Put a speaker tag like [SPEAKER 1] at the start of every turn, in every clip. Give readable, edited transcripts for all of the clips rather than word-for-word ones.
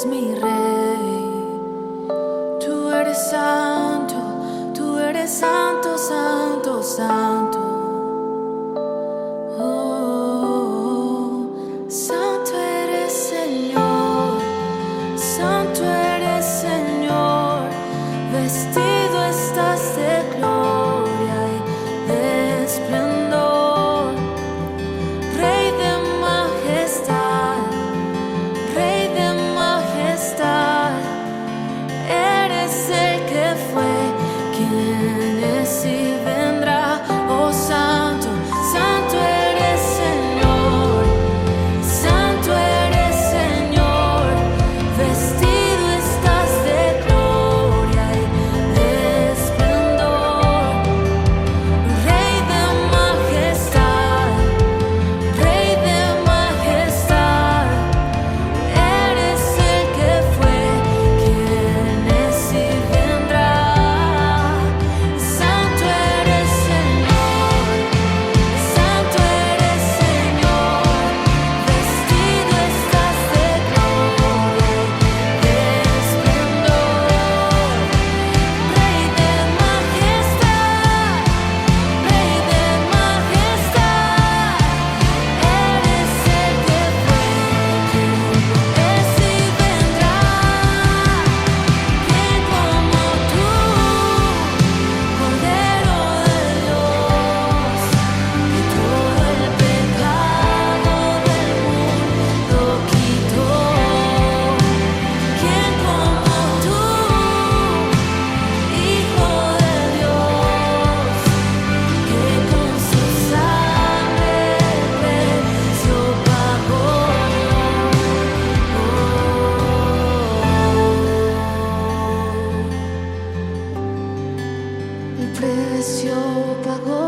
[SPEAKER 1] eres mi rey. Tú eres santo, tú eres santo, santo, santo. Oh, santo eres Señor, santo eres Señor. Vestido estás de gloria y de esplendor. Rey de majestad, Rey de majestad. Eres el que fue, quien es y vendrá. Oh, santo, santo eres Señor, santo eres Señor. Vestido estás de gloria y de esplendor. Rey de majestad, Rey de majestad. Eres el que fue, quien es y vendrá. Santo eres Señor, santo eres Señor. Vestido estás de gloria y de esplendor. Rey de majestad, Rey de majestad. Eres el que fue, quien es y vendrá. ¿Quién como tú, Cordero de Dios, que todo el pecado del mundo quitó? ¿Quién como tú, Hijo de Dios, que con su sangre el precio pagó? El precio pagó.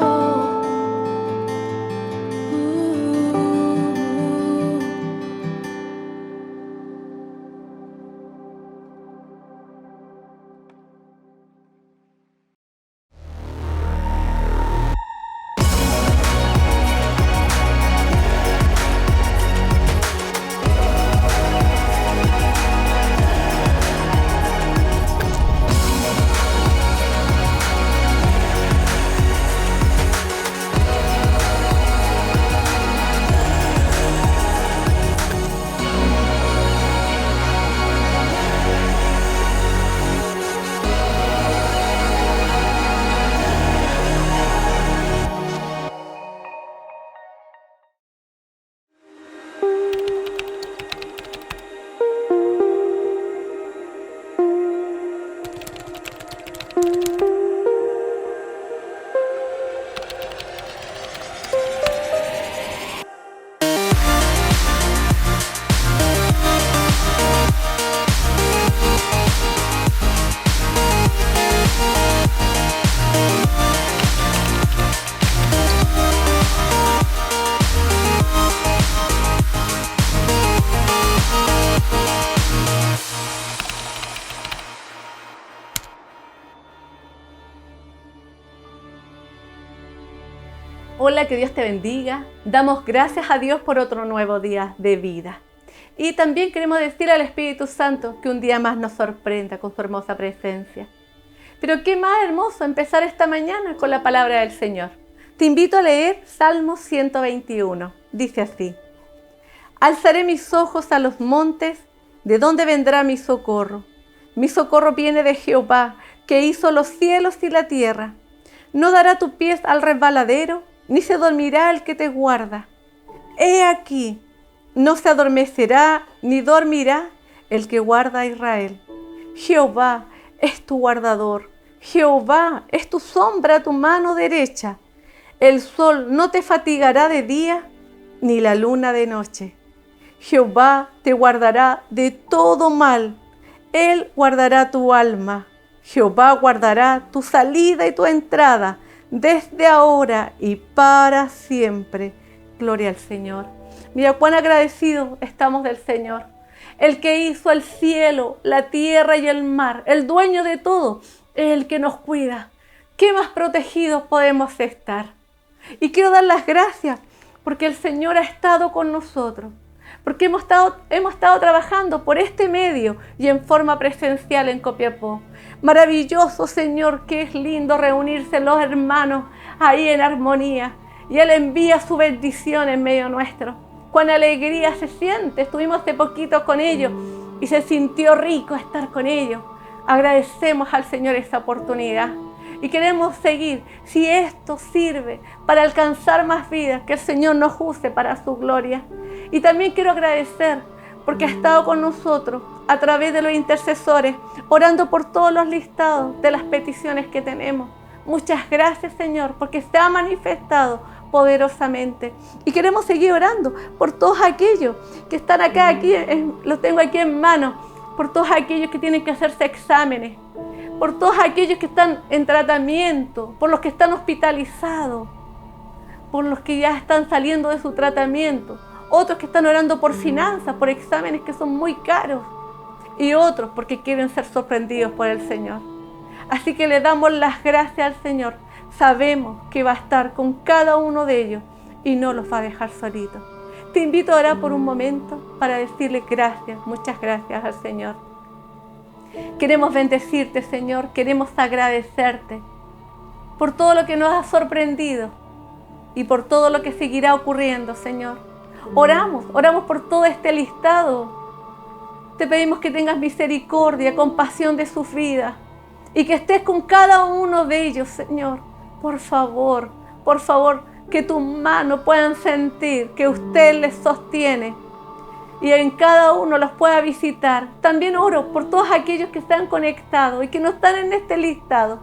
[SPEAKER 2] Hola, que Dios te bendiga. Damos gracias a Dios por otro nuevo día de vida. Y también queremos decir al Espíritu Santo que un día más nos sorprenda con su hermosa presencia. Pero qué más hermoso empezar esta mañana con la palabra del Señor. Te invito a leer Salmo 121. Dice así: Alzaré mis ojos a los montes, ¿de dónde vendrá mi socorro? Mi socorro viene de Jehová, que hizo los cielos y la tierra. No dará tu pie al resbaladero, ni se dormirá el que te guarda. He aquí, no se adormecerá ni dormirá el que guarda a Israel. Jehová es tu guardador, Jehová es tu sombra a tu mano derecha. El sol no te fatigará de día, ni la luna de noche. Jehová te guardará de todo mal, Él guardará tu alma. Jehová guardará tu salida y tu entrada, desde ahora y para siempre. Gloria al Señor. Mira cuán agradecidos estamos del Señor, el que hizo el cielo, la tierra y el mar, el dueño de todo, es el que nos cuida. ¿Qué más protegidos podemos estar? Y quiero dar las gracias porque el Señor ha estado con nosotros, porque hemos estado trabajando por este medio y en forma presencial en Copiapó. Maravilloso, Señor, que es lindo reunirse los hermanos ahí en armonía. Y Él envía su bendición en medio nuestro. Cuán alegría se siente. Estuvimos hace poquito con ellos y se sintió rico estar con ellos. Agradecemos al Señor esta oportunidad. Y queremos seguir. Si esto sirve para alcanzar más vidas, que el Señor nos use para su gloria. Y también quiero agradecer porque ha estado con nosotros a través de los intercesores, orando por todos los listados de las peticiones que tenemos. Muchas gracias, Señor, porque se ha manifestado poderosamente. Y queremos seguir orando por todos aquellos que están aquí, los tengo aquí en mano, por todos aquellos que tienen que hacerse exámenes, por todos aquellos que están en tratamiento, por los que están hospitalizados, por los que ya están saliendo de su tratamiento, otros que están orando por finanzas, por exámenes que son muy caros, y otros porque quieren ser sorprendidos por el Señor. Así que le damos las gracias al Señor. Sabemos que va a estar con cada uno de ellos y no los va a dejar solitos. Te invito a orar por un momento para decirle gracias, muchas gracias al Señor. Queremos bendecirte, Señor, queremos agradecerte por todo lo que nos has sorprendido y por todo lo que seguirá ocurriendo, Señor. Oramos por todo este listado. Te pedimos que tengas misericordia, compasión de sus vidas y que estés con cada uno de ellos, Señor. Por favor, que tus manos puedan sentir que usted les sostiene y en cada uno los pueda visitar. También oro por todos aquellos que están conectados y que no están en este listado.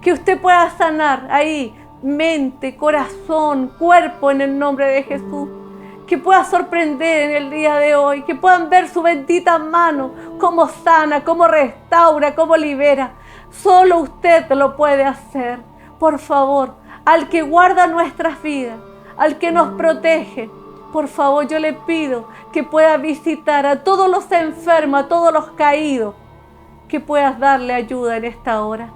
[SPEAKER 2] Que usted pueda sanar ahí mente, corazón, cuerpo en el nombre de Jesús. Que pueda sorprender en el día de hoy, que puedan ver su bendita mano, cómo sana, cómo restaura, cómo libera. Solo usted lo puede hacer. Por favor, al que guarda nuestras vidas, al que nos protege, por favor, yo le pido que pueda visitar a todos los enfermos, a todos los caídos, que puedas darle ayuda en esta hora.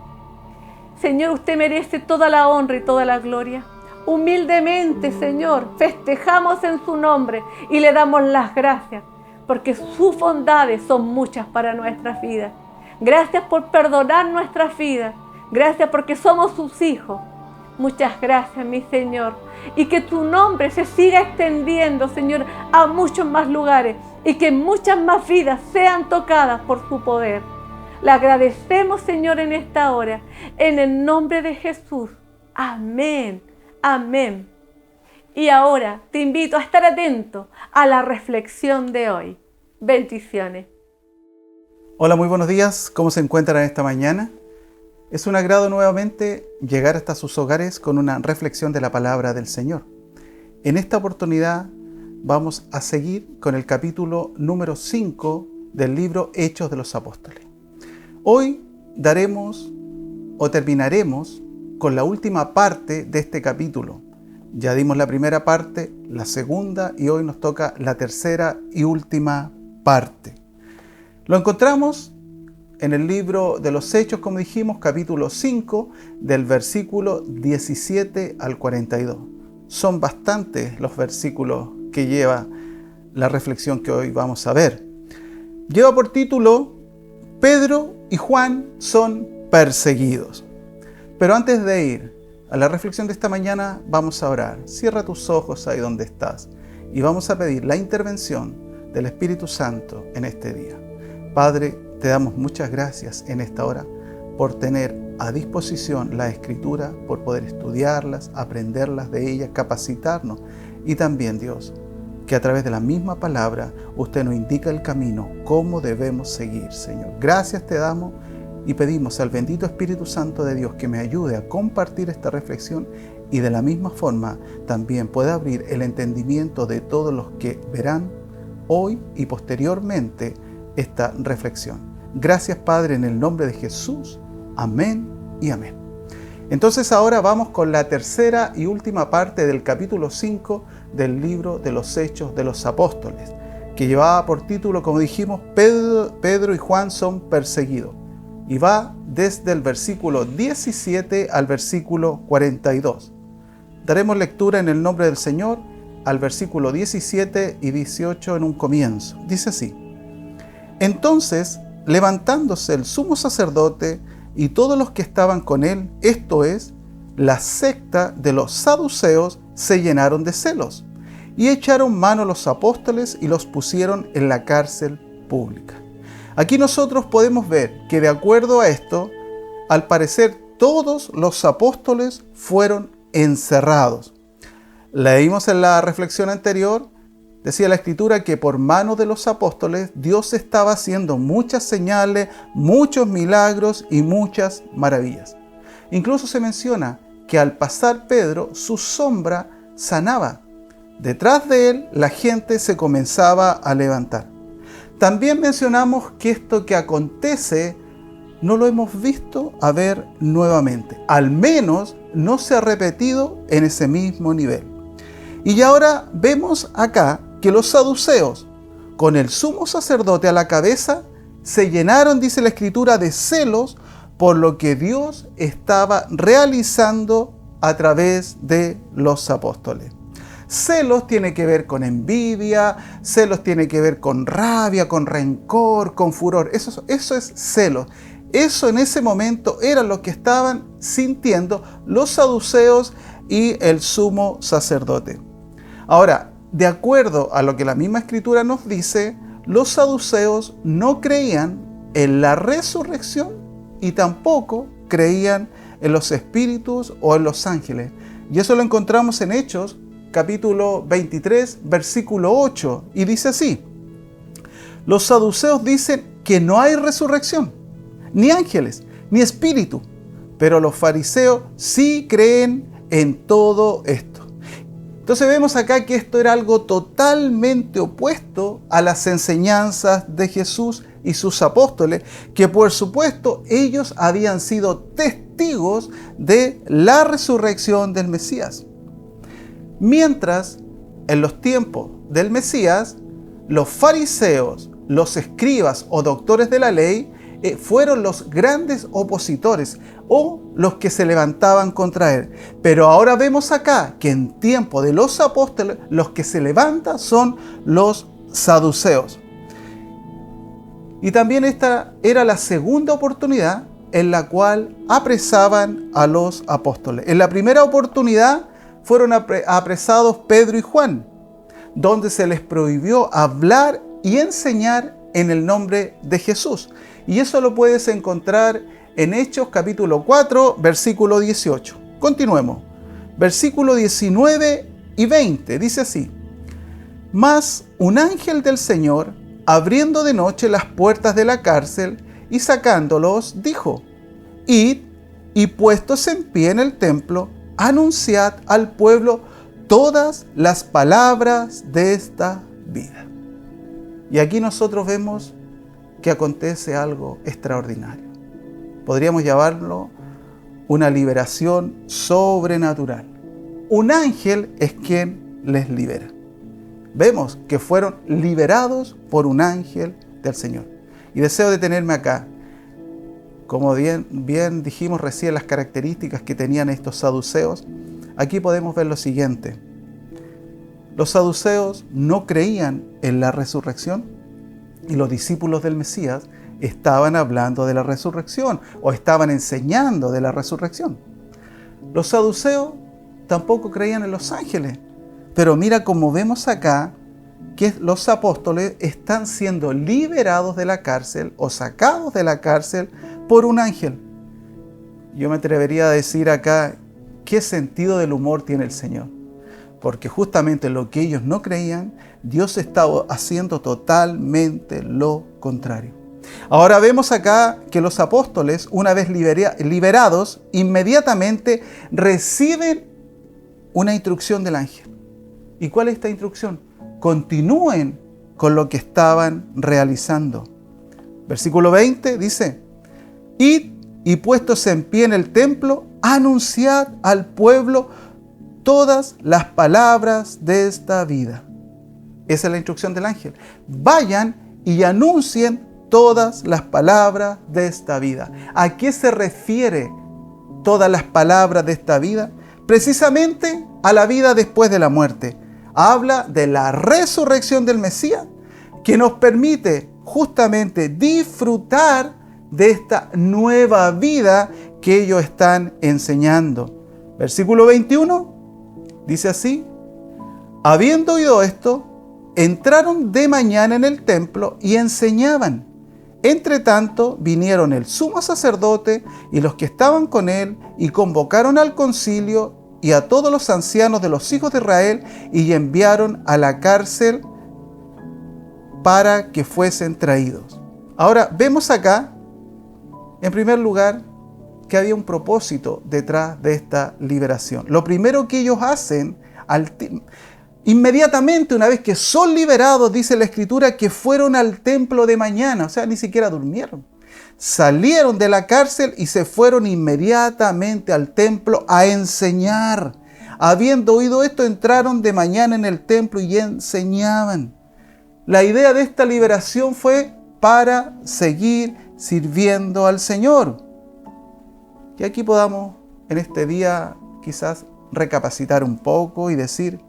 [SPEAKER 2] Señor, usted merece toda la honra y toda la gloria. Humildemente, Señor, festejamos en su nombre y le damos las gracias, porque sus bondades son muchas para nuestras vidas. Gracias por perdonar nuestras vidas. Gracias porque somos sus hijos. Muchas gracias, mi Señor. Y que tu nombre se siga extendiendo, Señor, a muchos más lugares y que muchas más vidas sean tocadas por su poder. Le agradecemos, Señor, en esta hora. En el nombre de Jesús. Amén. Amén. Y ahora te invito a estar atento a la reflexión de hoy. Bendiciones.
[SPEAKER 3] Hola, muy buenos días. ¿Cómo se encuentran esta mañana? Es un agrado nuevamente llegar hasta sus hogares con una reflexión de la palabra del Señor. En esta oportunidad vamos a seguir con el capítulo número 5 del libro Hechos de los Apóstoles. Hoy terminaremos con la última parte de este capítulo. Ya dimos la primera parte, la segunda y hoy nos toca la tercera y última parte. Lo encontramos en el libro de los Hechos, como dijimos, capítulo 5, del versículo 17 al 42. Son bastantes los versículos que lleva la reflexión que hoy vamos a ver. Lleva por título, Pedro y Juan son perseguidos. Pero antes de ir a la reflexión de esta mañana, vamos a orar. Cierra tus ojos ahí donde estás y vamos a pedir la intervención del Espíritu Santo en este día. Padre, te damos muchas gracias en esta hora por tener a disposición la Escritura, por poder estudiarlas, aprenderlas de ellas, capacitarnos y también, Dios, que a través de la misma palabra usted nos indica el camino, cómo debemos seguir, Señor. Gracias te damos y pedimos al bendito Espíritu Santo de Dios que me ayude a compartir esta reflexión y de la misma forma también pueda abrir el entendimiento de todos los que verán hoy y posteriormente esta reflexión. Gracias, Padre, en el nombre de Jesús. Amén y amén. Entonces ahora vamos con la tercera y última parte del capítulo 5 del libro de los Hechos de los Apóstoles, que llevaba por título, como dijimos, Pedro y Juan son perseguidos. Y va desde el versículo 17 al versículo 42. Daremos lectura en el nombre del Señor al versículo 17 y 18 en un comienzo. Dice así: Entonces, levantándose el sumo sacerdote y todos los que estaban con él, esto es, la secta de los saduceos, se llenaron de celos y echaron mano a los apóstoles y los pusieron en la cárcel pública. Aquí nosotros podemos ver que de acuerdo a esto, al parecer todos los apóstoles fueron encerrados. Leímos en la reflexión anterior, decía la Escritura que por mano de los apóstoles Dios estaba haciendo muchas señales, muchos milagros y muchas maravillas. Incluso se menciona que al pasar Pedro, su sombra sanaba. Detrás de él, la gente se comenzaba a levantar. También mencionamos que esto que acontece no lo hemos visto a ver nuevamente. Al menos no se ha repetido en ese mismo nivel. Y ahora vemos acá que los saduceos, con el sumo sacerdote a la cabeza, se llenaron, dice la Escritura, de celos por lo que Dios estaba realizando a través de los apóstoles. Celos tiene que ver con envidia, celos tiene que ver con rabia, con rencor, con furor. Eso es celos. Eso en ese momento era lo que estaban sintiendo los saduceos y el sumo sacerdote. Ahora, de acuerdo a lo que la misma Escritura nos dice, los saduceos no creían en la resurrección y tampoco creían en los espíritus o en los ángeles. Y eso lo encontramos en Hechos, capítulo 23, versículo 8, y dice así: Los saduceos dicen que no hay resurrección, ni ángeles, ni espíritu, pero los fariseos sí creen en todo esto. Entonces vemos acá que esto era algo totalmente opuesto a las enseñanzas de Jesús y sus apóstoles, que por supuesto ellos habían sido testigos de la resurrección del Mesías. Mientras, en los tiempos del Mesías, los fariseos, los escribas o doctores de la ley fueron los grandes opositores o los que se levantaban contra él. Pero ahora vemos acá que en tiempo de los apóstoles, los que se levantan son los saduceos. Y también esta era la segunda oportunidad en la cual apresaban a los apóstoles. En la primera oportunidad fueron apresados Pedro y Juan, donde se les prohibió hablar y enseñar en el nombre de Jesús. Y eso lo puedes encontrar en Hechos capítulo 4, versículo 18. Continuemos. Versículo 19 y 20 dice así: Mas un ángel del Señor, abriendo de noche las puertas de la cárcel y sacándolos, dijo: Id y puestos en pie en el templo, anunciad al pueblo todas las palabras de esta vida. Y aquí nosotros vemos que acontece algo extraordinario. Podríamos llamarlo una liberación sobrenatural. Un ángel es quien les libera. Vemos que fueron liberados por un ángel del Señor. Y deseo detenerme acá. Como bien dijimos recién las características que tenían estos saduceos, aquí podemos ver lo siguiente. Los saduceos no creían en la resurrección y los discípulos del Mesías estaban hablando de la resurrección o estaban enseñando de la resurrección. Los saduceos tampoco creían en los ángeles, pero mira cómo vemos acá que los apóstoles están siendo liberados de la cárcel o sacados de la cárcel por un ángel. Yo me atrevería a decir acá, ¿qué sentido del humor tiene el Señor? Porque justamente lo que ellos no creían, Dios estaba haciendo totalmente lo contrario. Ahora vemos acá que los apóstoles, una vez liberados, inmediatamente reciben una instrucción del ángel. ¿Y cuál es esta instrucción? Continúen con lo que estaban realizando. Versículo 20 dice: Id y puestos en pie en el templo, anunciad al pueblo todas las palabras de esta vida. Esa es la instrucción del ángel. Vayan y anuncien todas las palabras de esta vida. ¿A qué se refiere todas las palabras de esta vida? Precisamente a la vida después de la muerte, habla de la resurrección del Mesías, que nos permite justamente disfrutar de esta nueva vida que ellos están enseñando. Versículo 21 dice así: habiendo oído esto, entraron de mañana en el templo y enseñaban. Entre tanto vinieron el sumo sacerdote y los que estaban con él y convocaron al concilio y a todos los ancianos de los hijos de Israel y enviaron a la cárcel para que fuesen traídos. Ahora vemos acá, en primer lugar, que había un propósito detrás de esta liberación. Lo primero que ellos hacen, inmediatamente una vez que son liberados, dice la Escritura, que fueron al templo de mañana, o sea, ni siquiera durmieron. Salieron de la cárcel y se fueron inmediatamente al templo a enseñar. Habiendo oído esto, entraron de mañana en el templo y enseñaban. La idea de esta liberación fue para seguir sirviendo al Señor. Y aquí podamos en este día quizás recapacitar un poco y decir,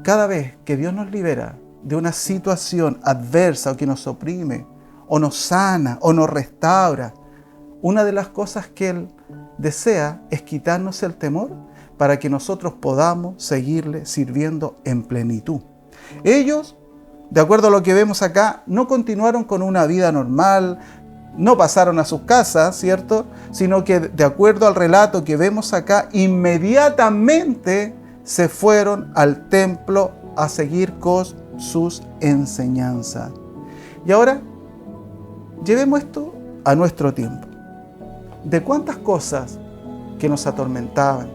[SPEAKER 3] cada vez que Dios nos libera de una situación adversa o que nos oprime, o nos sana, o nos restaura, una de las cosas que Él desea es quitarnos el temor para que nosotros podamos seguirle sirviendo en plenitud. Ellos, de acuerdo a lo que vemos acá, no continuaron con una vida normal, no pasaron a sus casas, ¿cierto? Sino que de acuerdo al relato que vemos acá, inmediatamente se fueron al templo a seguir con sus enseñanzas. Y ahora, llevemos esto a nuestro tiempo. ¿De cuántas cosas que nos atormentaban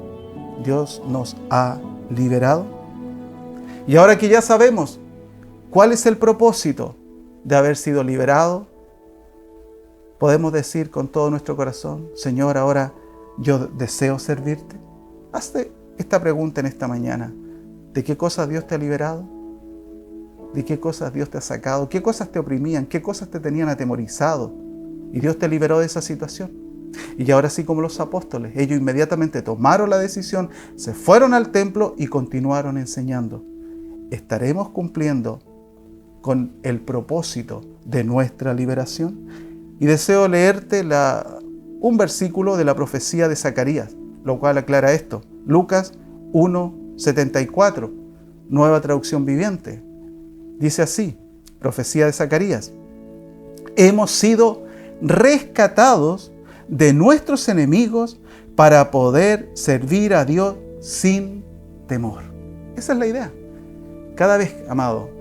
[SPEAKER 3] Dios nos ha liberado? Y ahora que ya sabemos cuál es el propósito de haber sido liberado, podemos decir con todo nuestro corazón, Señor, ahora yo deseo servirte. Hazte esta pregunta en esta mañana. ¿De qué cosas Dios te ha liberado? ¿De qué cosas Dios te ha sacado? ¿Qué cosas te oprimían? ¿Qué cosas te tenían atemorizado? Y Dios te liberó de esa situación. Y ahora sí, como los apóstoles, ellos inmediatamente tomaron la decisión, se fueron al templo y continuaron enseñando. ¿Estaremos cumpliendo con el propósito de nuestra liberación? Y deseo leerte un versículo de la profecía de Zacarías, lo cual aclara esto. Lucas 1:74, Nueva Traducción Viviente. Dice así, profecía de Zacarías: hemos sido rescatados de nuestros enemigos para poder servir a Dios sin temor. Esa es la idea. Cada vez, amado,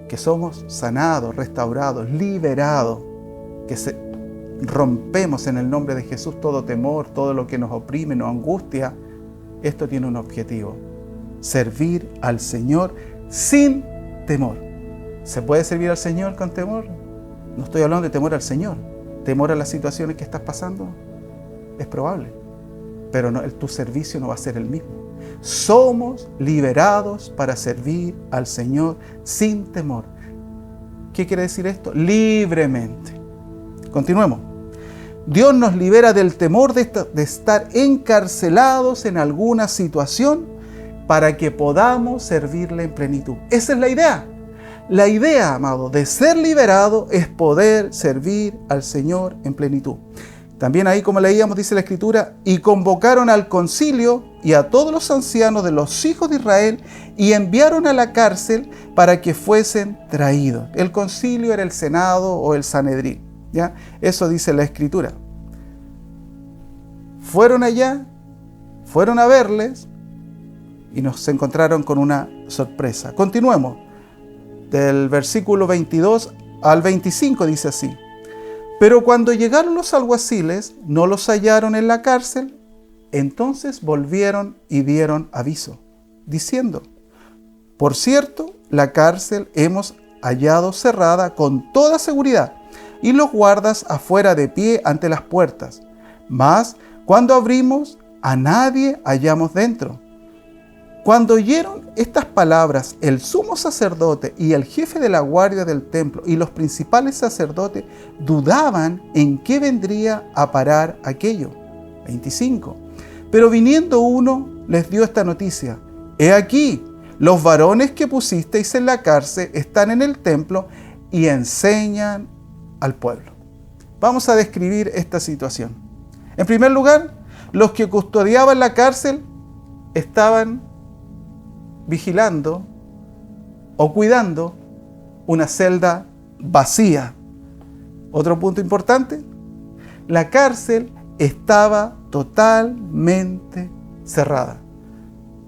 [SPEAKER 3] que somos sanados, restaurados, liberados, que rompemos en el nombre de Jesús todo temor, todo lo que nos oprime, nos angustia, esto tiene un objetivo: servir al Señor sin temor. ¿Se puede servir al Señor con temor? No estoy hablando de temor al Señor. ¿Temor a las situaciones que estás pasando? Es probable, pero tu servicio no va a ser el mismo. Somos liberados para servir al Señor sin temor. ¿Qué quiere decir esto? Libremente. Continuemos. Dios nos libera del temor de estar encarcelados en alguna situación para que podamos servirle en plenitud. Esa es la idea. La idea, amado, de ser liberado es poder servir al Señor en plenitud. También ahí, como leíamos, dice la Escritura, y convocaron al concilio y a todos los ancianos de los hijos de Israel y enviaron a la cárcel para que fuesen traídos. El concilio era el Senado o el Sanedrín, ¿ya? Eso dice la Escritura. Fueron allá, fueron a verles y se encontraron con una sorpresa. Continuemos. Del versículo 22 al 25 dice así: pero cuando llegaron los alguaciles, no los hallaron en la cárcel, entonces volvieron y dieron aviso, diciendo: por cierto, la cárcel hemos hallado cerrada con toda seguridad, y los guardas afuera de pie ante las puertas. Mas, cuando abrimos, a nadie hallamos dentro. Cuando oyeron estas palabras, el sumo sacerdote y el jefe de la guardia del templo y los principales sacerdotes dudaban en qué vendría a parar aquello. 25. Pero viniendo uno, les dio esta noticia: he aquí, los varones que pusisteis en la cárcel están en el templo y enseñan al pueblo. Vamos a describir esta situación. En primer lugar, los que custodiaban la cárcel estaban vigilando o cuidando una celda vacía. Otro punto importante, la cárcel estaba totalmente cerrada.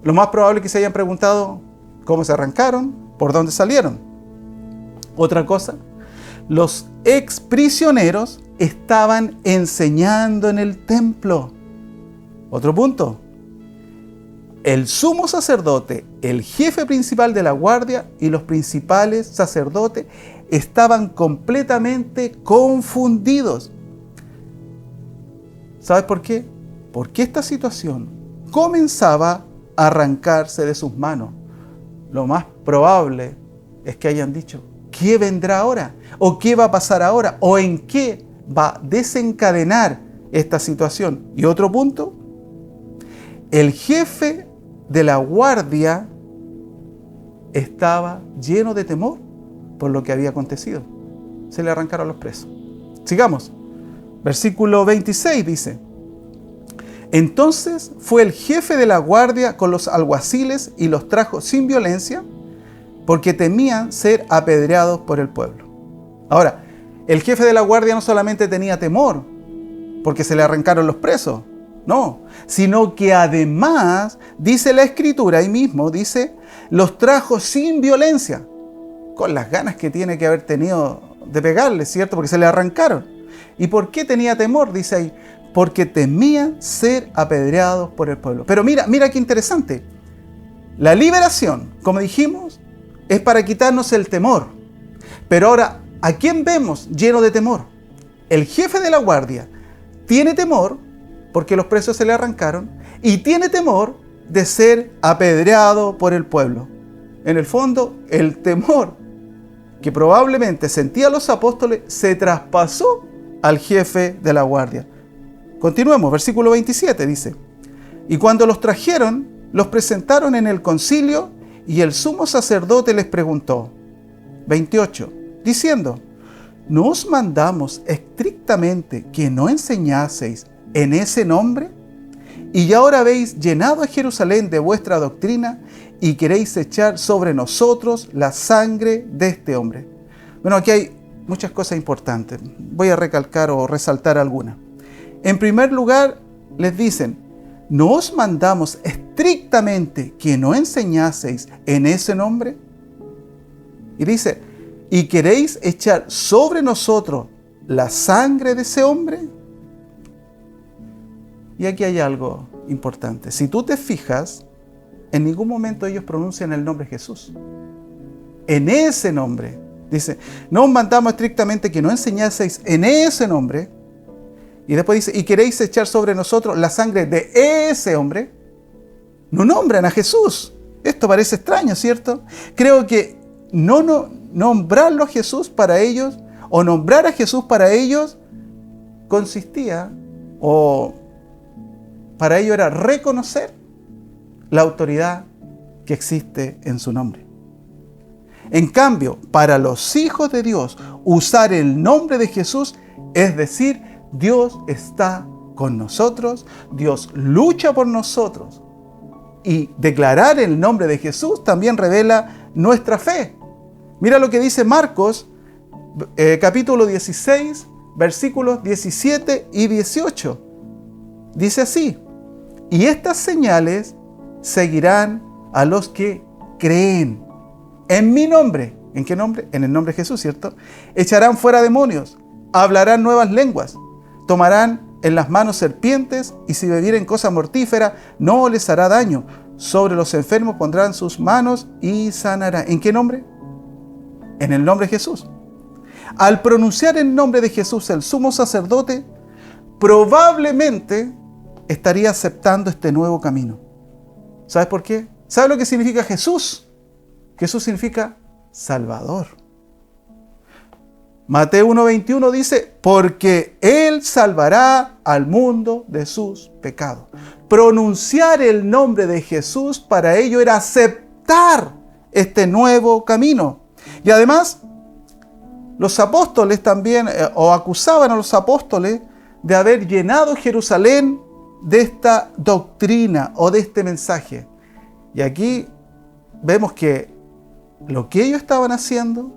[SPEAKER 3] Lo más probable es que se hayan preguntado cómo se arrancaron, por dónde salieron. Otra cosa, los exprisioneros estaban enseñando en el templo. Otro punto, el sumo sacerdote, el jefe principal de la guardia y los principales sacerdotes estaban completamente confundidos. ¿Sabes por qué? Porque esta situación comenzaba a arrancarse de sus manos. Lo más probable es que hayan dicho, ¿qué vendrá ahora? ¿O qué va a pasar ahora? ¿O en qué va a desencadenar esta situación? Y otro punto, el jefe de la guardia estaba lleno de temor por lo que había acontecido. Se le arrancaron los presos. Sigamos. Versículo 26 dice, entonces fue el jefe de la guardia con los alguaciles y los trajo sin violencia, porque temían ser apedreados por el pueblo. Ahora, el jefe de la guardia no solamente tenía temor, porque se le arrancaron los presos, no, sino que además, dice la Escritura ahí mismo, dice, los trajo sin violencia, con las ganas que tiene que haber tenido de pegarle, ¿cierto? Porque se le arrancaron. ¿Y por qué tenía temor? Dice ahí, porque temían ser apedreados por el pueblo. Pero mira qué interesante. La liberación, como dijimos, es para quitarnos el temor. Pero ahora, ¿a quién vemos lleno de temor? El jefe de la guardia tiene temor porque los presos se le arrancaron y tiene temor de ser apedreado por el pueblo. En el fondo, el temor que probablemente sentían los apóstoles se traspasó al jefe de la guardia. Continuemos, versículo 27 dice, y cuando los trajeron, los presentaron en el concilio y el sumo sacerdote les preguntó, 28, diciendo, ¿no os mandamos estrictamente que no enseñaseis en ese nombre? Y ahora habéis llenado a Jerusalén de vuestra doctrina y queréis echar sobre nosotros la sangre de este hombre. Bueno, aquí hay muchas cosas importantes. Voy a recalcar o resaltar algunas. En primer lugar, les dicen, ¿no os mandamos estrictamente que no enseñaseis en ese nombre? Y dice, ¿y queréis echar sobre nosotros la sangre de ese hombre? Y aquí hay algo importante. Si tú te fijas, en ningún momento ellos pronuncian el nombre de Jesús. En ese nombre. Dice, no os mandamos estrictamente que no enseñaseis en ese nombre. Y después dice, ¿y queréis echar sobre nosotros la sangre de ese hombre? No nombran a Jesús. Esto parece extraño, ¿cierto? Creo que nombrarlo a Jesús para ellos, o nombrar a Jesús para ellos, consistía, o para ellos era reconocer la autoridad que existe en su nombre. En cambio, para los hijos de Dios, usar el nombre de Jesús, es decir, Dios está con nosotros, Dios lucha por nosotros. Y declarar el nombre de Jesús también revela nuestra fe. Mira lo que dice Marcos, capítulo 16, versículos 17 y 18. Dice así, y estas señales seguirán a los que creen en mi nombre. ¿En qué nombre? En el nombre de Jesús, ¿cierto? Echarán fuera demonios, hablarán nuevas lenguas, tomarán en las manos serpientes y si bebieren cosa mortífera no les hará daño. Sobre los enfermos pondrán sus manos y sanarán. ¿En qué nombre? En el nombre de Jesús. Al pronunciar el nombre de Jesús, el sumo sacerdote probablemente estaría aceptando este nuevo camino. ¿Sabes por qué? ¿Sabes lo que significa Jesús? Jesús significa Salvador. Mateo 1:21 dice, porque Él salvará al mundo de sus pecados. Pronunciar el nombre de Jesús para ello era aceptar aceptar este nuevo camino. Y además, los apóstoles también, o acusaban a los apóstoles de haber llenado Jerusalén de esta doctrina o de este mensaje. Y aquí vemos que lo que ellos estaban haciendo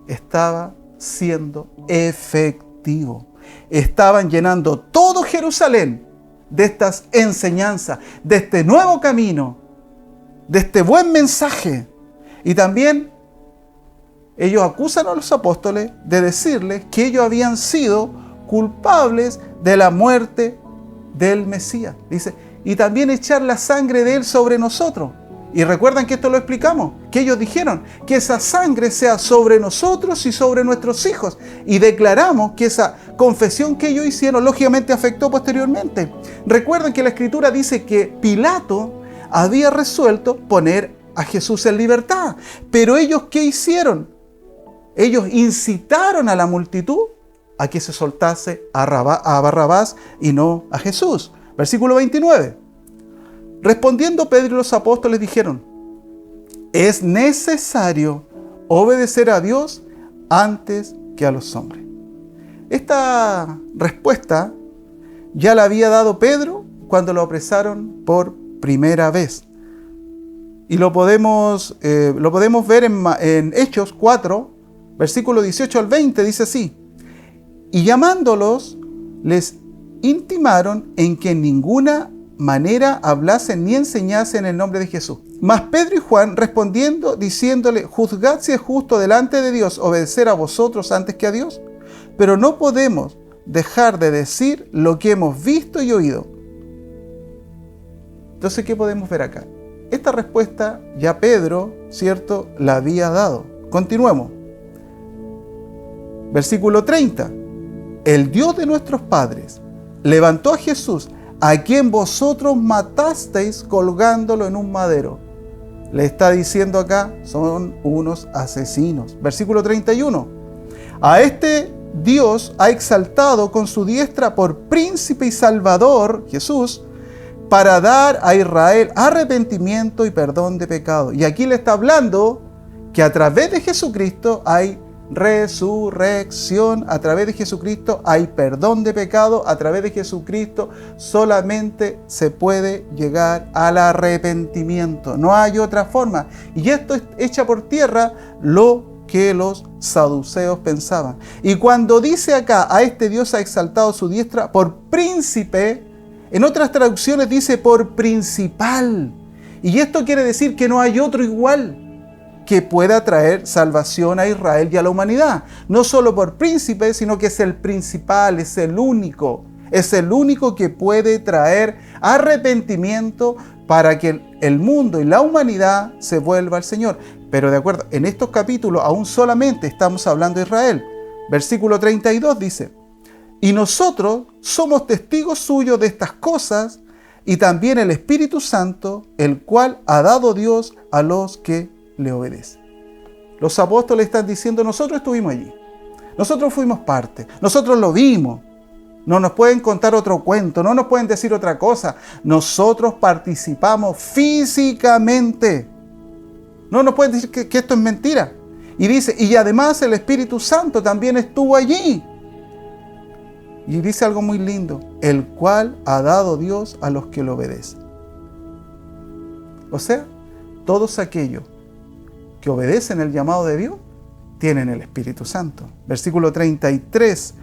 [SPEAKER 3] estaba siendo efectivo. Estaban llenando todo Jerusalén de estas enseñanzas, de este nuevo camino, de este buen mensaje. Y también ellos acusan a los apóstoles de decirles que ellos habían sido culpables de la muerte del Mesías. Dice, y también echar la sangre de él sobre nosotros. Y recuerdan que esto lo explicamos, que ellos dijeron que esa sangre sea sobre nosotros y sobre nuestros hijos. Y declaramos que esa confesión que ellos hicieron lógicamente afectó posteriormente. Recuerdan que la Escritura dice que Pilato había resuelto poner a Jesús en libertad. Pero ellos, ¿qué hicieron? Ellos incitaron a la multitud a que se soltase a Barrabás y no a Jesús. Versículo 29. Respondiendo Pedro y los apóstoles dijeron, es necesario obedecer a Dios antes que a los hombres. Esta respuesta ya la había dado Pedro cuando lo apresaron por primera vez. Y lo podemos ver en Hechos 4, versículo 18 al 20, dice así. Y llamándolos, les intimaron en que en ninguna manera hablasen ni enseñasen en el nombre de Jesús. Mas Pedro y Juan respondiendo, diciéndole, juzgad si es justo delante de Dios obedecer a vosotros antes que a Dios. Pero no podemos dejar de decir lo que hemos visto y oído. Entonces, ¿qué podemos ver acá? Esta respuesta ya Pedro, ¿cierto?, la había dado. Continuemos. Versículo 30. El Dios de nuestros padres levantó a Jesús, a quien vosotros matasteis colgándolo en un madero. Le está diciendo acá, son unos asesinos. Versículo 31. A este Dios ha exaltado con su diestra por príncipe y salvador, Jesús, para dar a Israel arrepentimiento y perdón de pecado. Y aquí le está hablando que a través de Jesucristo hay resurrección, a través de Jesucristo hay perdón de pecado, a través de Jesucristo solamente se puede llegar al arrepentimiento, no hay otra forma. Y esto echa por tierra lo que los saduceos pensaban. Y cuando dice acá, a este Dios ha exaltado su diestra por príncipe, en otras traducciones dice por principal. Y esto quiere decir que no hay otro igual que pueda traer salvación a Israel y a la humanidad. No solo por príncipe, sino que es el principal, es el único que puede traer arrepentimiento para que el mundo y la humanidad se vuelva al Señor. Pero de acuerdo, en estos capítulos aún solamente estamos hablando de Israel. Versículo 32 dice, y nosotros somos testigos suyos de estas cosas, y también el Espíritu Santo, el cual ha dado Dios a los que le obedece. Los apóstoles están diciendo, nosotros estuvimos allí, nosotros fuimos parte, nosotros lo vimos, no nos pueden contar otro cuento, no nos pueden decir otra cosa, nosotros participamos físicamente, no nos pueden decir que esto es mentira. Y dice, y además el Espíritu Santo también estuvo allí. Y dice algo muy lindo, el cual ha dado Dios a los que lo obedecen. O sea, todos aquellos que obedecen el llamado de Dios, tienen el Espíritu Santo. Versículo 33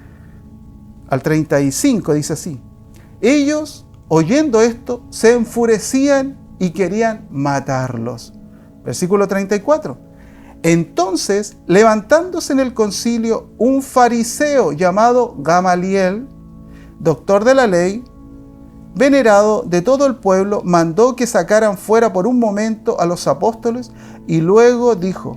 [SPEAKER 3] al 35 dice así. Ellos, oyendo esto, se enfurecían y querían matarlos. Versículo 34. Entonces, levantándose en el concilio, un fariseo llamado Gamaliel, doctor de la ley, venerado de todo el pueblo, mandó que sacaran fuera por un momento a los apóstoles y luego dijo,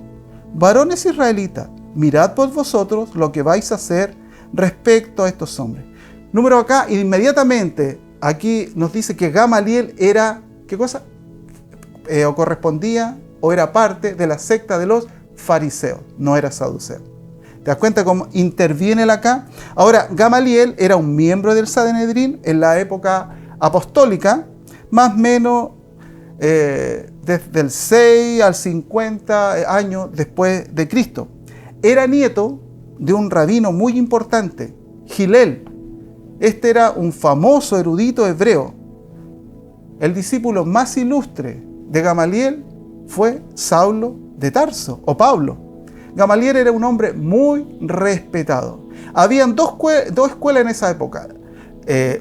[SPEAKER 3] varones israelitas, mirad por vosotros lo que vais a hacer respecto a estos hombres. Número acá, inmediatamente, aquí nos dice que Gamaliel era, ¿qué cosa? O correspondía o era parte de la secta de los fariseos, no era saduceo. ¿Te das cuenta cómo interviene él acá? Ahora, Gamaliel era un miembro del Sanedrín en la época apostólica, más o menos desde el 6 al 50 años después de Cristo. Era nieto de un rabino muy importante, Gilel. Este era un famoso erudito hebreo. El discípulo más ilustre de Gamaliel fue Saulo de Tarso, o Pablo. Gamaliel era un hombre muy respetado. Habían dos escuelas en esa época.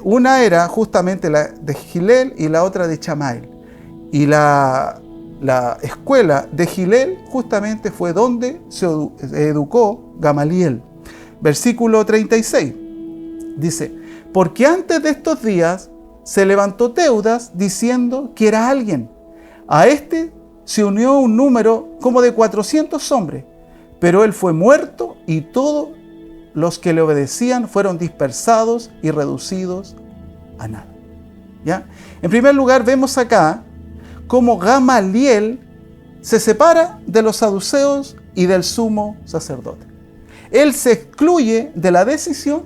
[SPEAKER 3] Una era justamente la de Gilel y la otra de Chamael. Y la escuela de Gilel justamente fue donde se educó Gamaliel. Versículo 36 dice: porque antes de estos días se levantó Teudas diciendo que era alguien. A este se unió un número como de 400 hombres, pero él fue muerto y todos los que le obedecían fueron dispersados y reducidos a nada. ¿Ya? En primer lugar, vemos acá cómo Gamaliel se separa de los saduceos y del sumo sacerdote. Él se excluye de la decisión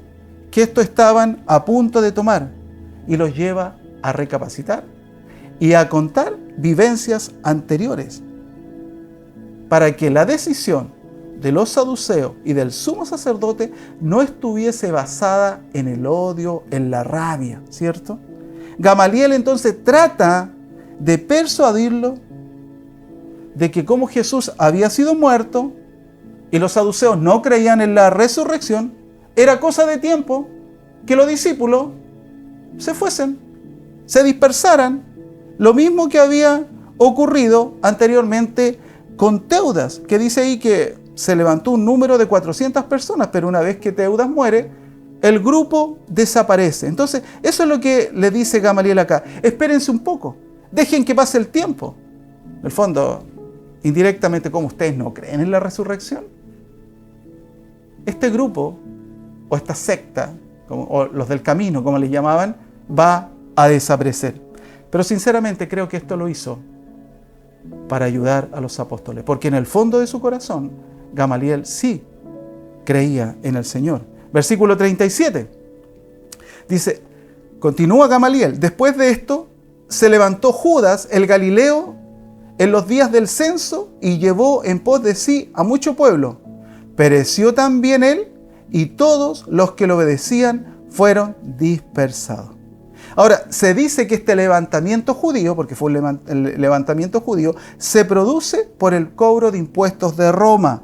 [SPEAKER 3] que estos estaban a punto de tomar y los lleva a recapacitar y a contar vivencias anteriores para que la decisión de los saduceos y del sumo sacerdote no estuviese basada en el odio, en la rabia, ¿cierto? Gamaliel entonces trata de persuadirlo de que como Jesús había sido muerto y los saduceos no creían en la resurrección, era cosa de tiempo que los discípulos se fuesen, se dispersaran, lo mismo que había ocurrido anteriormente con Teudas, que dice ahí que se levantó un número de 400 personas, pero una vez que Teudas muere, el grupo desaparece. Entonces, eso es lo que le dice Gamaliel acá. Espérense un poco, dejen que pase el tiempo. En el fondo, indirectamente, ¿cómo ustedes no creen en la resurrección? Este grupo, o esta secta, o los del camino, como les llamaban, va a desaparecer. Pero sinceramente creo que esto lo hizo para ayudar a los apóstoles, porque en el fondo de su corazón, Gamaliel sí creía en el Señor. Versículo 37. Dice, continúa Gamaliel: después de esto, se levantó Judas el Galileo en los días del censo y llevó en pos de sí a mucho pueblo. Pereció también él y todos los que le obedecían fueron dispersados. Ahora, se dice que este levantamiento judío, porque fue el levantamiento judío, se produce por el cobro de impuestos de Roma.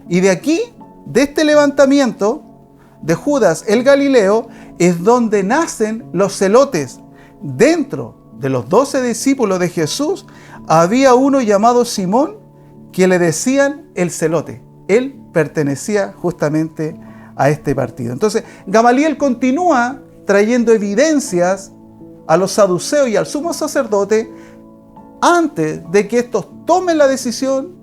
[SPEAKER 3] Y de aquí, de este levantamiento de Judas el Galileo, es donde nacen los celotes. Dentro de los 12 discípulos de Jesús, había uno llamado Simón, que le decían el celote. Él pertenecía justamente a este partido. Entonces, Gamaliel continúa trayendo evidencias a los saduceos y al sumo sacerdote antes de que estos tomen la decisión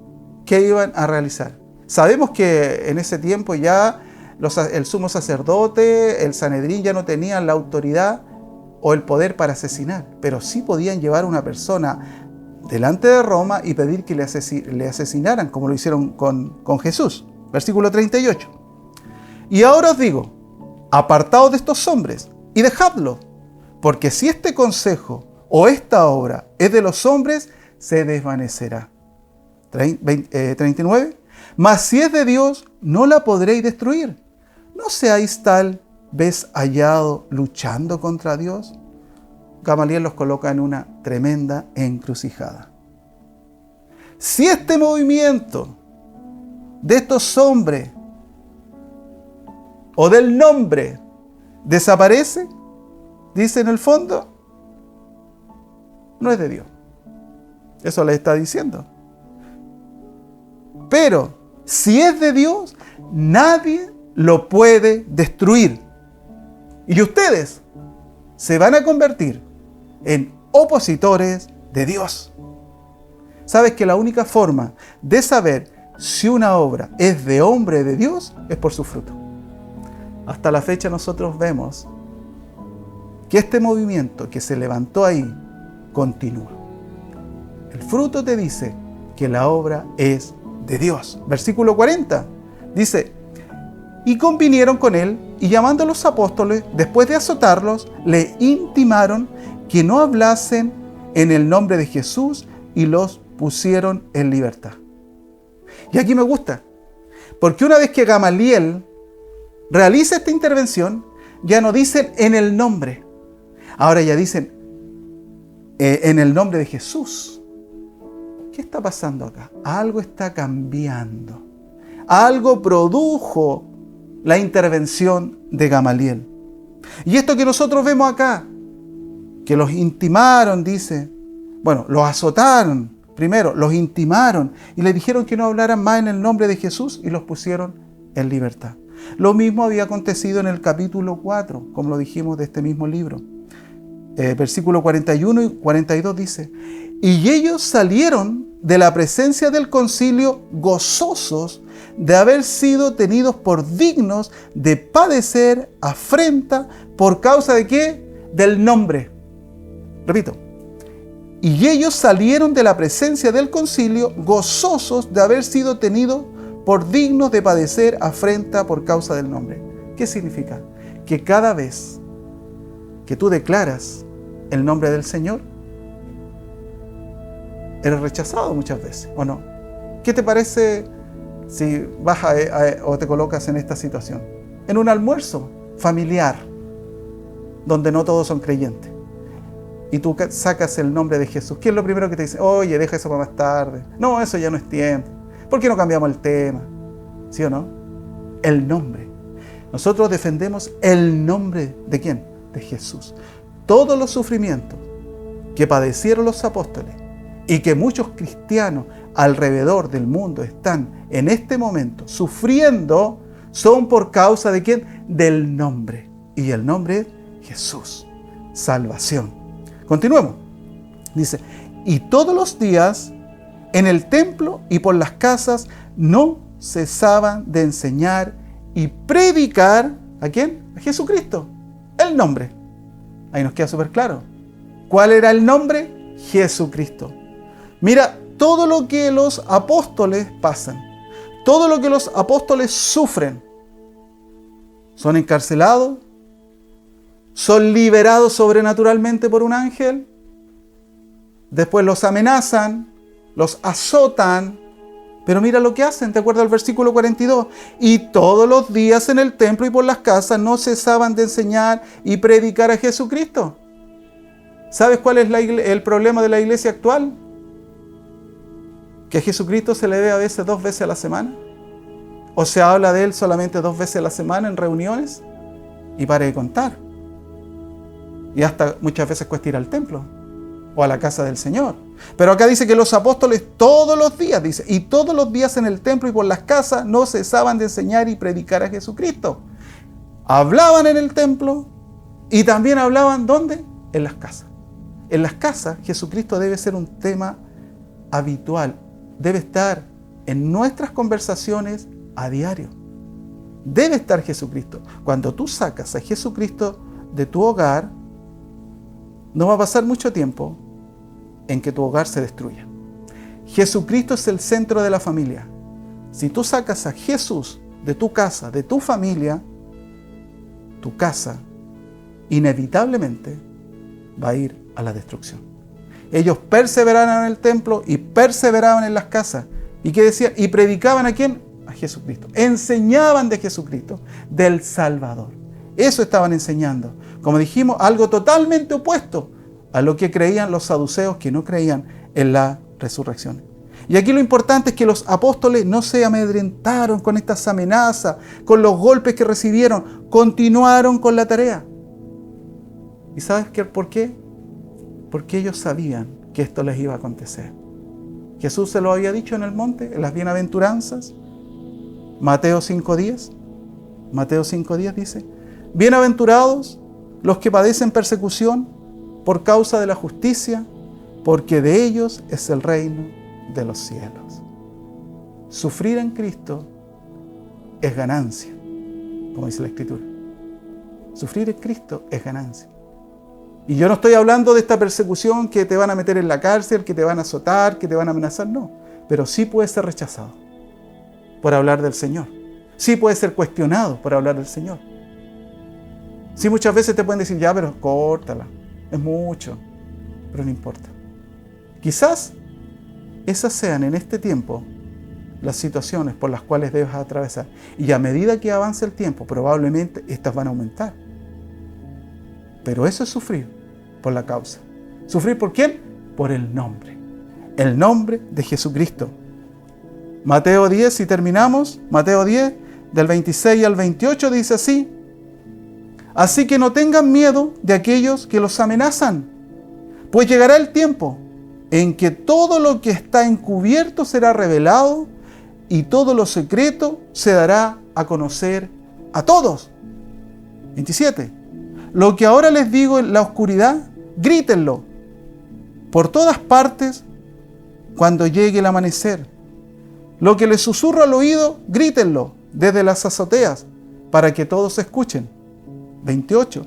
[SPEAKER 3] que iban a realizar. Sabemos que en ese tiempo ya el sumo sacerdote, el Sanedrín, ya no tenían la autoridad o el poder para asesinar, pero sí podían llevar a una persona delante de Roma y pedir que le asesinaran, como lo hicieron con Jesús. Versículo 38. Y ahora os digo, apartaos de estos hombres y dejadlos, porque si este consejo o esta obra es de los hombres, se desvanecerá. 39. Mas si es de Dios, no la podréis destruir. ¿No seáis tal vez hallado luchando contra Dios? Gamaliel los coloca en una tremenda encrucijada. Si este movimiento de estos hombres o del nombre desaparece, dice en el fondo, no es de Dios. Eso le está diciendo. Pero si es de Dios, nadie lo puede destruir. Y ustedes se van a convertir en opositores de Dios. ¿Sabes que la única forma de saber si una obra es de hombre de Dios es por su fruto? Hasta la fecha nosotros vemos que este movimiento que se levantó ahí continúa. El fruto te dice que la obra es de Dios. Versículo 40 dice: y convinieron con él, y llamando a los apóstoles, después de azotarlos, le intimaron que no hablasen en el nombre de Jesús y los pusieron en libertad. Y aquí me gusta, porque una vez que Gamaliel realiza esta intervención, ya no dicen en el nombre, ahora ya dicen en el nombre de Jesús. ¿Qué está pasando acá? Algo está cambiando. Algo produjo la intervención de Gamaliel. Y esto que nosotros vemos acá, que los intimaron, dice, bueno, los azotaron primero, los intimaron y le dijeron que no hablaran más en el nombre de Jesús y los pusieron en libertad. Lo mismo había acontecido en el capítulo 4, como lo dijimos de este mismo libro. Versículo 41 y 42 dice, y ellos salieron de la presencia del concilio gozosos de haber sido tenidos por dignos de padecer afrenta por causa de ¿qué? Del nombre. Repito. Y ellos salieron de la presencia del concilio gozosos de haber sido tenidos por dignos de padecer afrenta por causa del nombre. ¿Qué significa? Que cada vez que tú declaras el nombre del Señor, eres rechazado muchas veces, ¿o no? ¿Qué te parece si vas o te colocas en esta situación? En un almuerzo familiar, donde no todos son creyentes, y tú sacas el nombre de Jesús. ¿Qué es lo primero que te dice? Oye, deja eso para más tarde. No, eso ya no es tiempo. ¿Por qué no cambiamos el tema? ¿Sí o no? El nombre. Nosotros defendemos el nombre ¿de quién? De Jesús. Todos los sufrimientos que padecieron los apóstoles y que muchos cristianos alrededor del mundo están en este momento sufriendo son por causa ¿de quién? Del nombre. Y el nombre es Jesús. Salvación. Continuemos. Dice, y todos los días en el templo y por las casas no cesaban de enseñar y predicar, ¿a quién? A Jesucristo. El nombre. Ahí nos queda súper claro. ¿Cuál era el nombre? Jesucristo. Mira, todo lo que los apóstoles pasan, todo lo que los apóstoles sufren, son encarcelados, son liberados sobrenaturalmente por un ángel, después los amenazan, los azotan, pero mira lo que hacen, ¿te acuerdas del versículo 42? Y todos los días en el templo y por las casas no cesaban de enseñar y predicar a Jesucristo. ¿Sabes cuál es el problema de la iglesia actual? Que a Jesucristo se le ve a veces 2 veces a la semana, o se habla de Él solamente 2 veces a la semana en reuniones, y para de contar. Y hasta muchas veces cuesta ir al templo o a la casa del Señor. Pero acá dice que los apóstoles todos los días, dice, y todos los días en el templo y por las casas no cesaban de enseñar y predicar a Jesucristo. Hablaban en el templo y también hablaban, ¿dónde? En las casas. En las casas Jesucristo debe ser un tema habitual, debe estar en nuestras conversaciones a diario. Debe estar Jesucristo. Cuando tú sacas a Jesucristo de tu hogar, no va a pasar mucho tiempo en que tu hogar se destruya. Jesucristo es el centro de la familia. Si tú sacas a Jesús de tu casa, de tu familia, tu casa inevitablemente va a ir a la destrucción. Ellos perseveraron en el templo y perseveraban en las casas. ¿Y qué decían? Y predicaban ¿a quién? A Jesucristo. Enseñaban de Jesucristo, del Salvador. Eso estaban enseñando. Como dijimos, algo totalmente opuesto a lo que creían los saduceos, que no creían en la resurrección. Y aquí lo importante es que los apóstoles no se amedrentaron con estas amenazas, con los golpes que recibieron. Continuaron con la tarea. ¿Y sabes por qué? Porque ellos sabían que esto les iba a acontecer. Jesús se lo había dicho en el monte, en las bienaventuranzas. Mateo 5:10. Mateo 5:10 dice, bienaventurados los que padecen persecución por causa de la justicia, porque de ellos es el reino de los cielos. Sufrir en Cristo es ganancia, como dice la Escritura. Sufrir en Cristo es ganancia. Y yo no estoy hablando de esta persecución que te van a meter en la cárcel, que te van a azotar, que te van a amenazar, no. Pero sí puedes ser rechazado por hablar del Señor. Sí puedes ser cuestionado por hablar del Señor. Sí, muchas veces te pueden decir, ya, pero córtala, es mucho, pero no importa. Quizás esas sean en este tiempo las situaciones por las cuales debes atravesar. Y a medida que avance el tiempo, probablemente estas van a aumentar. Pero eso es sufrir por la causa. ¿Sufrir por quién? Por el nombre. El nombre de Jesucristo. Mateo 10, si terminamos, Mateo 10, del 26 al 28 dice así: así que no tengan miedo de aquellos que los amenazan, pues llegará el tiempo en que todo lo que está encubierto será revelado y todo lo secreto se dará a conocer a todos. 27. Lo que ahora les digo en la oscuridad, grítenlo por todas partes cuando llegue el amanecer. Lo que les susurro al oído, grítenlo desde las azoteas para que todos escuchen. 28.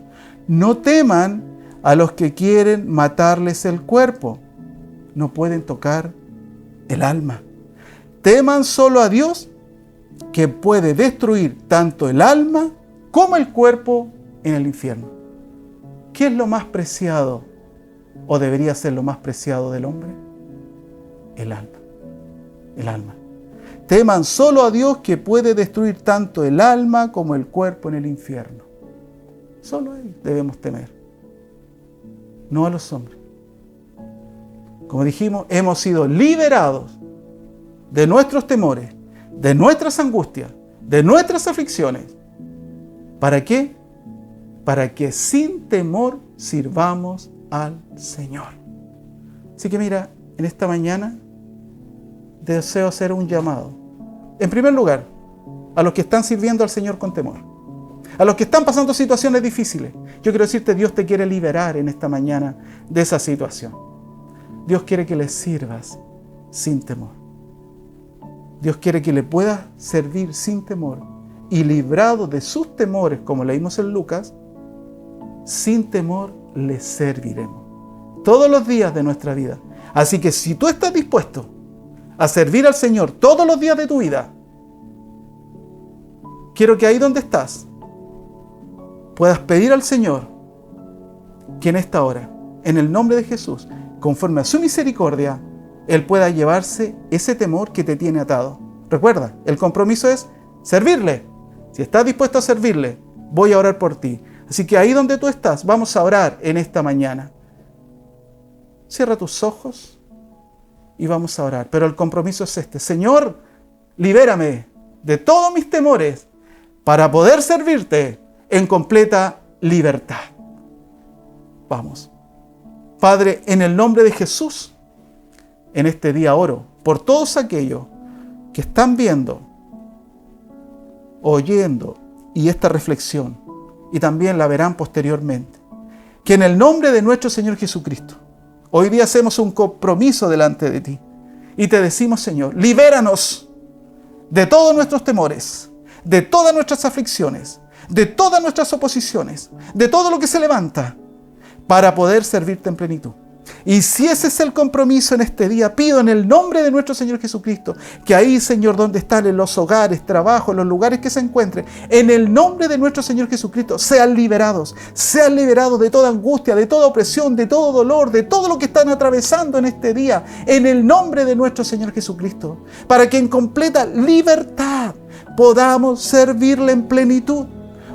[SPEAKER 3] No teman a los que quieren matarles el cuerpo. No pueden tocar el alma. Teman solo a Dios, que puede destruir tanto el alma como el cuerpo en el infierno. ¿Qué es lo más preciado o debería ser lo más preciado del hombre? El alma. El alma. Teman solo a Dios, que puede destruir tanto el alma como el cuerpo en el infierno. Solo a Él debemos temer, no a los hombres. Como dijimos, hemos sido liberados de nuestros temores, de nuestras angustias, de nuestras aflicciones. ¿Para qué? Para que sin temor sirvamos al Señor. Así que mira, en esta mañana deseo hacer un llamado. En primer lugar, a los que están sirviendo al Señor con temor. A los que están pasando situaciones difíciles. Yo quiero decirte, Dios te quiere liberar en esta mañana de esa situación. Dios quiere que le sirvas sin temor. Dios quiere que le puedas servir sin temor. Y librado de sus temores, como leímos en Lucas, sin temor le serviremos. Todos los días de nuestra vida. Así que si tú estás dispuesto a servir al Señor todos los días de tu vida, quiero que ahí donde estás puedas pedir al Señor que en esta hora, en el nombre de Jesús, conforme a su misericordia, Él pueda llevarse ese temor que te tiene atado. Recuerda, el compromiso es servirle. Si estás dispuesto a servirle, voy a orar por ti. Así que ahí donde tú estás, vamos a orar en esta mañana. Cierra tus ojos y vamos a orar. Pero el compromiso es este: Señor, libérame de todos mis temores para poder servirte en completa libertad. Vamos. Padre, en el nombre de Jesús, en este día oro por todos aquellos que están viendo, oyendo y esta reflexión, y también la verán posteriormente. Que en el nombre de nuestro Señor Jesucristo, hoy día hacemos un compromiso delante de ti y te decimos: Señor, libéranos de todos nuestros temores, de todas nuestras aflicciones, de todas nuestras oposiciones, de todo lo que se levanta, para poder servirte en plenitud. Y si ese es el compromiso en este día, pido en el nombre de nuestro Señor Jesucristo, que ahí, Señor, donde están, en los hogares, trabajo, en los lugares que se encuentren, en el nombre de nuestro Señor Jesucristo, sean liberados de toda angustia, de toda opresión, de todo dolor, de todo lo que están atravesando en este día, en el nombre de nuestro Señor Jesucristo, para que en completa libertad podamos servirle en plenitud.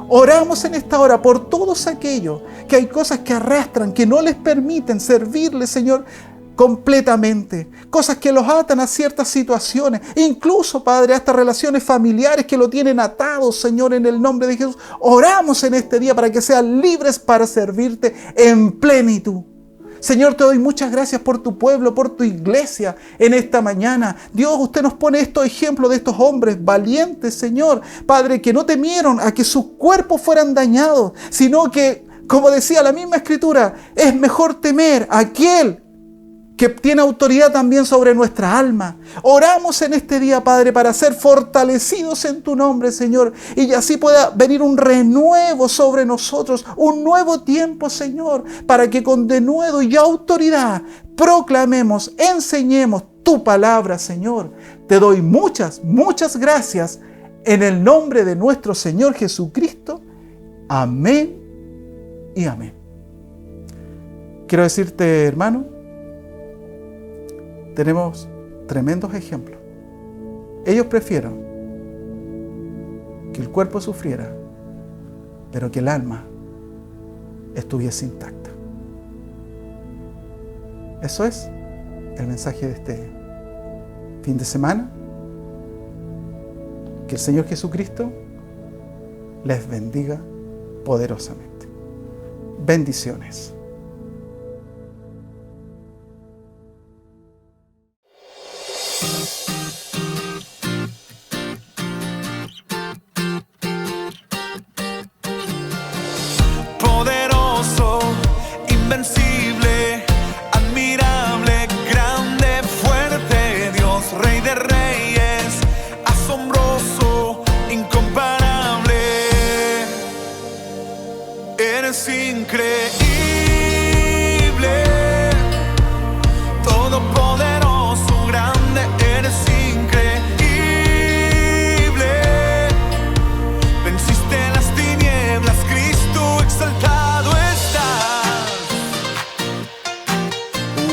[SPEAKER 3] Oramos en esta hora por todos aquellos que hay cosas que arrastran, que no les permiten servirle, Señor, completamente. Cosas que los atan a ciertas situaciones. Incluso, Padre, hasta relaciones familiares que lo tienen atados, Señor, en el nombre de Jesús. Oramos en este día para que sean libres para servirte en plenitud. Señor, te doy muchas gracias por tu pueblo, por tu iglesia en esta mañana. Dios, usted nos pone estos ejemplos de estos hombres valientes, Señor. Padre, que no temieron a que sus cuerpos fueran dañados, sino que, como decía la misma Escritura, es mejor temer a aquel que tiene autoridad también sobre nuestra alma. Oramos en este día, Padre, para ser fortalecidos en tu nombre, Señor, y así pueda venir un renuevo sobre nosotros, un nuevo tiempo, Señor, para que con denuedo y autoridad proclamemos, enseñemos tu palabra, Señor. Te doy muchas gracias en el nombre de nuestro Señor Jesucristo. Amén y amén. Quiero decirte, hermano, tenemos tremendos ejemplos. Ellos prefieren que el cuerpo sufriera, pero que el alma estuviese intacta. Eso es el mensaje de este fin de semana. Que el Señor Jesucristo les bendiga poderosamente. Bendiciones.
[SPEAKER 4] Poderoso, invencible, admirable, grande, fuerte, Dios, Rey de Reyes, asombroso, incomparable. Eres increíble, todopoderoso, grande, eres increíble. Venciste las tinieblas, Cristo exaltado estás.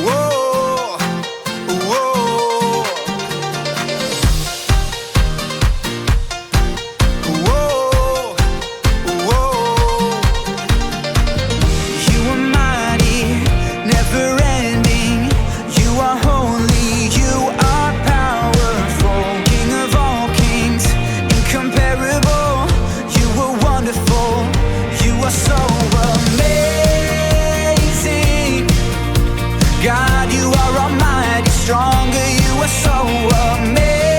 [SPEAKER 4] Oh, oh, oh, oh. You are mighty, never ending. You are holy, you are powerful. King of all kings, incomparable. You are wonderful, you are so amazing. God, you are almighty, stronger, you are so amazing.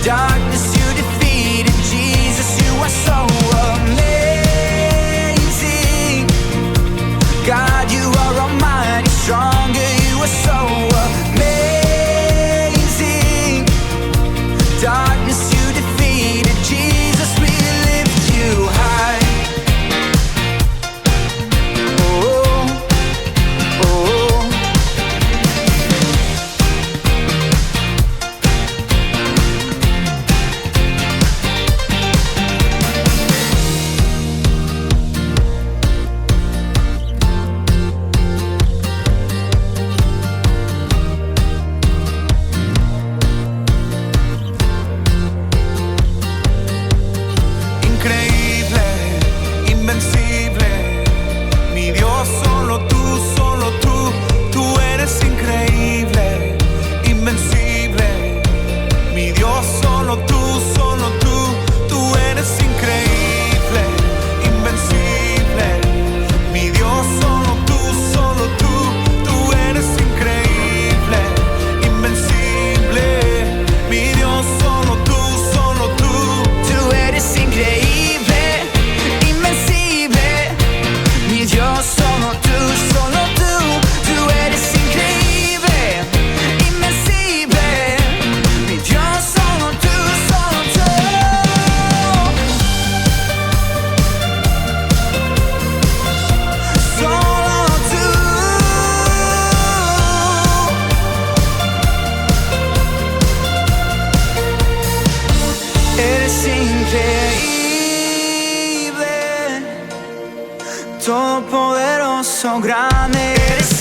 [SPEAKER 4] Darkness you defeated, Jesus, you are so amazing. God, you are almighty, stronger, you are so amazing. Darkness you defeated, Jesus, we lift you high. Oh, oh. Increíble, invencible, mi Dios, solo tú eres increíble, invencible, mi Dios, solo tú eres increíble, invencible, mi Dios, solo tú eres increíble, invencible, mi Dios, solo tú eres increíble, invencible, mi Dios, solo tú eres increíble, invencible, mi Dios, solo tú, solo tú. Eres increíble, todopoderoso, grande, eres